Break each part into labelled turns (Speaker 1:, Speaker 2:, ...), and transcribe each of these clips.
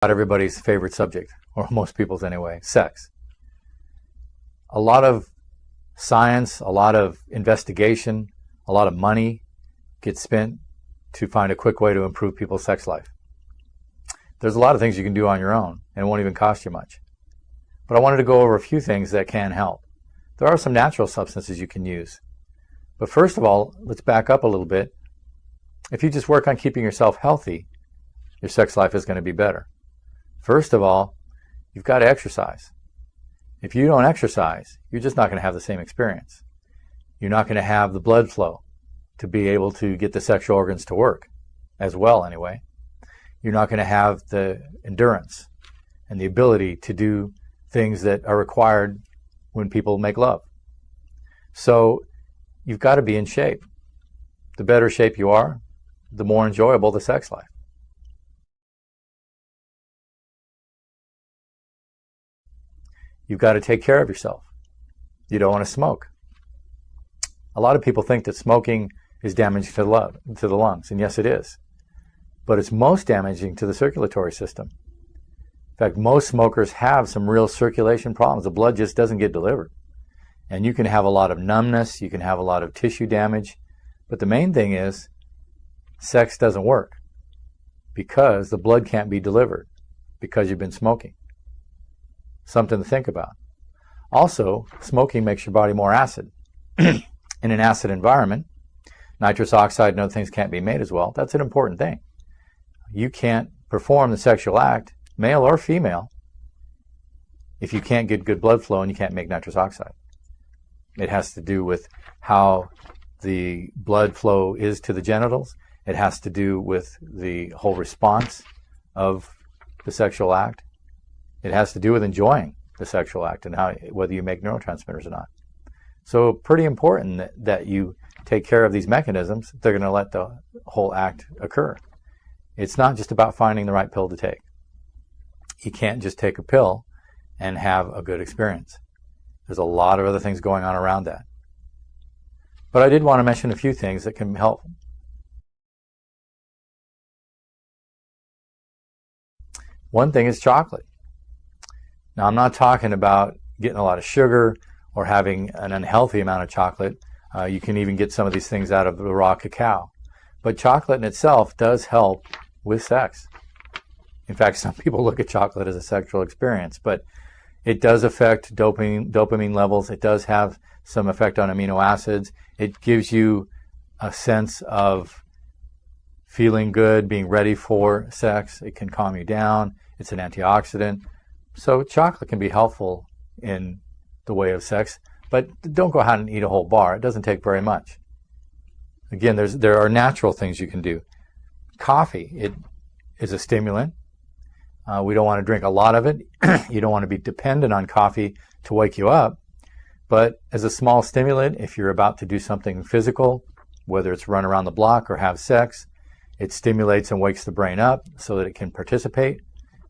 Speaker 1: Everybody's favorite subject, or most people's anyway, sex. A lot of science, a lot of investigation, a lot of money gets spent to find a quick way to improve people's sex life. There's a lot of things you can do on your own, and it won't even cost you much. But I wanted to go over a few things that can help. There are some natural substances you can use. But first of all, let's back up a little bit. If you just work on keeping yourself healthy, your sex life is going to be better. First of all, you've got to exercise. If you don't exercise, you're just not going to have the same experience. You're not going to have the blood flow to be able to get the sexual organs to work as well anyway. You're not going to have the endurance and the ability to do things that are required when people make love. So you've got to be in shape. The better shape you are, the more enjoyable the sex life. You've got to take care of yourself. You don't want to smoke. A lot of people think that smoking is damaging to the lungs, and yes, it is. But it's most damaging to the circulatory system. In fact, most smokers have some real circulation problems. The blood just doesn't get delivered. And you can have a lot of numbness, you can have a lot of tissue damage, but the main thing is sex doesn't work because the blood can't be delivered because you've been smoking. Something to think about. Also, smoking makes your body more acid. In an acid environment, nitrous oxide and other things can't be made as well. That's an important thing. You can't perform the sexual act, male or female, if you can't get good blood flow and you can't make nitrous oxide. It has to do with how the blood flow is to the genitals. It has to do with the whole response of the sexual act. It has to do with enjoying the sexual act and whether you make neurotransmitters or not. So pretty important that you take care of these mechanisms. They're going to let the whole act occur. It's not just about finding the right pill to take. You can't just take a pill and have a good experience. There's a lot of other things going on around that. But I did want to mention a few things that can help. One thing is chocolate. Now, I'm not talking about getting a lot of sugar or having an unhealthy amount of chocolate. You can even get some of these things out of the raw cacao. But chocolate in itself does help with sex. In fact, some people look at chocolate as a sexual experience, but it does affect dopamine levels. It does have some effect on amino acids. It gives you a sense of feeling good, being ready for sex. It can calm you down. It's an antioxidant. So chocolate can be helpful in the way of sex, but don't go out and eat a whole bar. It doesn't take very much. Again, there are natural things you can do. Coffee, it is a stimulant. We don't want to drink a lot of it. You don't want to be dependent on coffee to wake you up. But as a small stimulant, if you're about to do something physical, whether it's run around the block or have sex, it stimulates and wakes the brain up so that it can participate.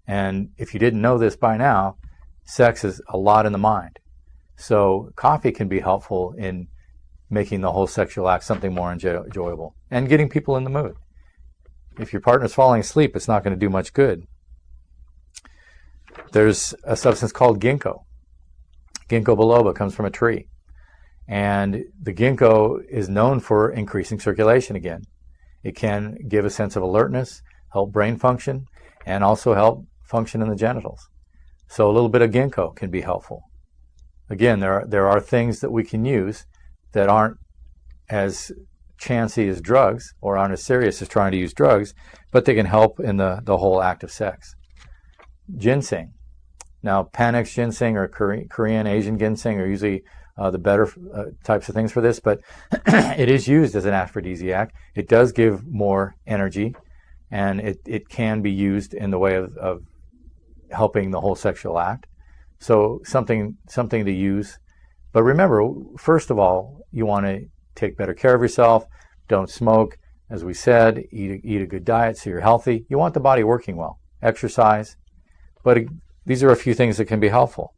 Speaker 1: And if you didn't know this by now, sex is a lot in the mind. So coffee can be helpful in making the whole sexual act something more enjoyable and getting people in the mood. If your partner's falling asleep, it's not going to do much good. There's a substance called ginkgo. Ginkgo biloba comes from a tree. And the ginkgo is known for increasing circulation again. It can give a sense of alertness, help brain function, and also help function in the genitals. So a little bit of ginkgo can be helpful. Again, there are things that we can use that aren't as chancy as drugs or aren't as serious as trying to use drugs, but they can help in the whole act of sex. Ginseng. Now, Panax ginseng or Korean Asian ginseng are usually the better types of things for this, but it is used as an aphrodisiac. It does give more energy, and it can be used in the way of helping the whole sexual act. So something to use. But remember, first of all, you want to take better care of yourself. Don't smoke. As we said, eat a good diet so you're healthy. You want the body working well. Exercise. But these are a few things that can be helpful.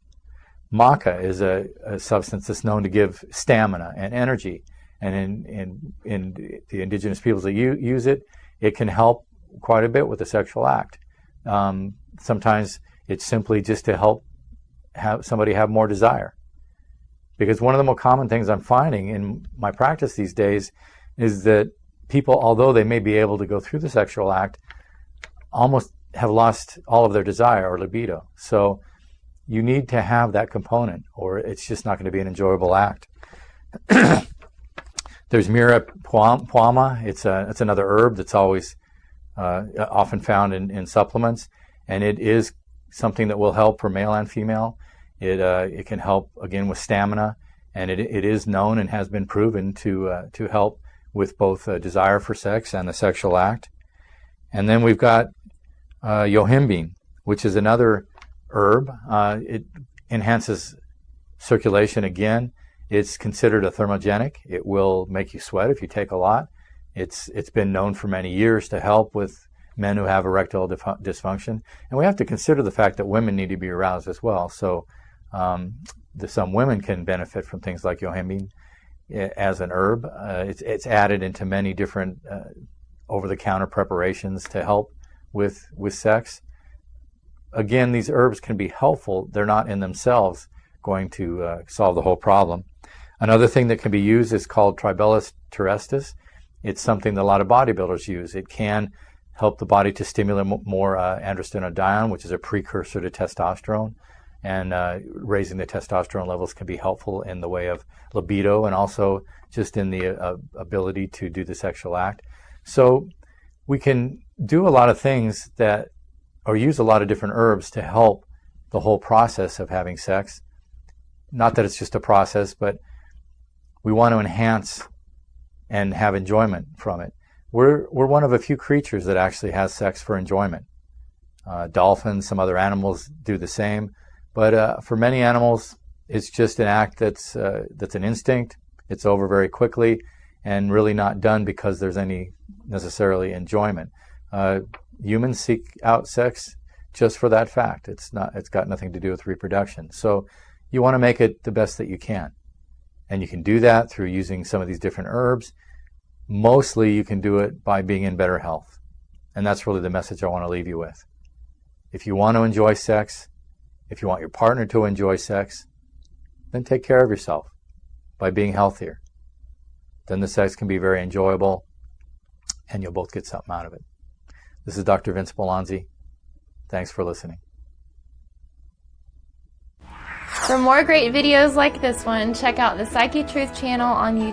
Speaker 1: Maca is a substance that's known to give stamina and energy. And in the indigenous peoples that use it, it can help quite a bit with the sexual act. Sometimes it's simply just to help have somebody have more desire. Because one of the more common things I'm finding in my practice these days is that people, although they may be able to go through the sexual act, almost have lost all of their desire or libido. So you need to have that component, or it's just not going to be an enjoyable act. There's Mira Puama. It's another herb that's always often found in supplements, and it is something that will help for male and female. It can help again with stamina, and it is known and has been proven to help with both desire for sex and the sexual act. And then we've got yohimbine, which is another herb. It enhances circulation again. It's considered a thermogenic. It will make you sweat if you take a lot. It's been known for many years to help with men who have erectile dysfunction. And we have to consider the fact that women need to be aroused as well. So some women can benefit from things like yohimbine as an herb. It's added into many different over-the-counter preparations to help with sex. Again, these herbs can be helpful. They're not in themselves going to solve the whole problem. Another thing that can be used is called Tribellus terrestis. It's something that a lot of bodybuilders use. It can help the body to stimulate more androstenedione, which is a precursor to testosterone. And raising the testosterone levels can be helpful in the way of libido and also just in the ability to do the sexual act. So we can do a lot of things or use a lot of different herbs to help the whole process of having sex. Not that it's just a process, but we want to enhance and have enjoyment from it. We're one of a few creatures that actually has sex for enjoyment. Dolphins, some other animals do the same, but for many animals, it's just an act that's an instinct. It's over very quickly and really not done because there's any necessarily enjoyment. Humans seek out sex just for that fact. It's got nothing to do with reproduction. So you want to make it the best that you can. And you can do that through using some of these different herbs. Mostly you can do it by being in better health. And that's really the message I want to leave you with. If you want to enjoy sex, if you want your partner to enjoy sex, then take care of yourself by being healthier. Then the sex can be very enjoyable and you'll both get something out of it. This is Dr. Vince Bolanzi. Thanks for listening.
Speaker 2: For more great videos like this one, check out the Psyche Truth channel on YouTube.